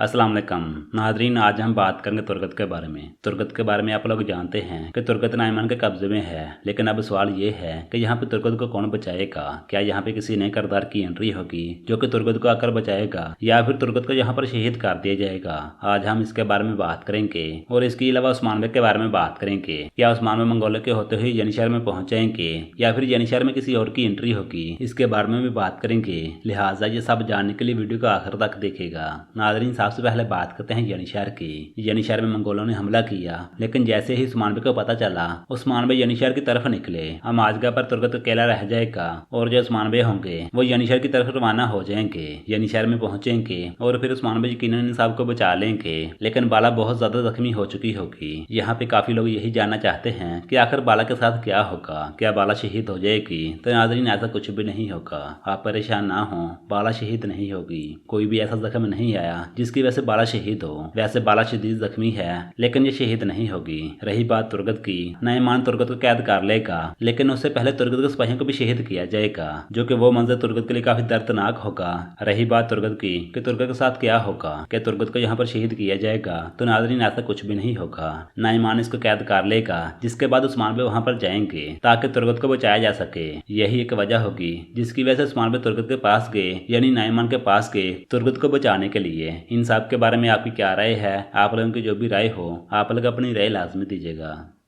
अस्सलाम वालेकुम नादरीन, आज हम बात करेंगे तुर्गत के बारे में। तुर्गत के बारे में आप लोग जानते हैं कि तुर्गत नाइमान के कब्जे में है, लेकिन अब सवाल ये है कि यहाँ पे तुर्गत को कौन बचाएगा। क्या यहाँ पे किसी नए किरदार की एंट्री होगी जो कि तुर्गत को आकर बचाएगा, या फिर तुर्गत को यहाँ पर शहीद कर दिया जाएगा। आज हम इसके बारे में बात करेंगे और इसके अलावा उस्मान बेग के बारे में बात करेंगे। क्या उस्मान बेग मंगोलों के होते हुए यनीशहर में पहुंचेंगे या फिर यनीशहर में किसी और की एंट्री होगी, इसके बारे में भी बात करेंगे। लिहाजा ये सब जानने के लिए वीडियो को आखिर तक देखेगा। नादरीन, सबसे पहले बात करते हैं यनीशहर की। यनीशहर में मंगोलों ने हमला किया, लेकिन जैसे ही उस्मान बेग को पता चला, उस्मान बेग यनीशहर की तरफ निकले। अब आजगा पर तुर्गत अकेला रह जाएगा और जो उस्मान बेग होंगे वो यनीशहर की तरफ रवाना हो जाएंगे। यनीशहर में पहुंचेंगे और फिर उस्मान बेग यकीनन इन सबको बचा लेंगे, लेकिन बाला बहुत ज्यादा जख्मी हो चुकी होगी। यहाँ पे काफी लोग यही जानना चाहते हैं कि आखिर बाला के साथ क्या होगा, क्या बाला शहीद हो जाएगी। तो नाज़रीन, ऐसा कुछ भी नहीं होगा, आप परेशान ना हो। बाला शहीद नहीं होगी, कोई भी ऐसा जख्म नहीं आया जिसकी वजह से बाला शहीद हो। वैसे बाला शदीद जख्मी है, लेकिन ये शहीद नहीं होगी। रही बात तुर्गत की, नाइमान तुर्गत को कैद कर लेगा, लेकिन उससे पहले तुर्गत के सिपाहियों को भी शहीद किया जाएगा, जो कि वो मंजर तुर्गत के लिए काफी दर्दनाक होगा। रही बात तुर्गत की कि तुर्गत के साथ क्या होगा, क्या तुर्गत को यहाँ पर शहीद किया जाएगा, तो नाज़रीन ऐसा कुछ भी नहीं होगा। नाइमान इसको कैद कर लेगा, जिसके बाद उस्मान बेग वहाँ पर जाएंगे ताकि तुर्गत को बचाया जा सके। यही एक वजह होगी जिसकी वजह से उस्मान बेग तुर्गत के पास गए, यानी नाइमान के पास गए तुर्गत को बचाने के लिए। इन सब के बारे में आपकी क्या राय है? आप लोगों की जो भी राय हो, आप लोग अपनी राय लाजमी दीजिएगा।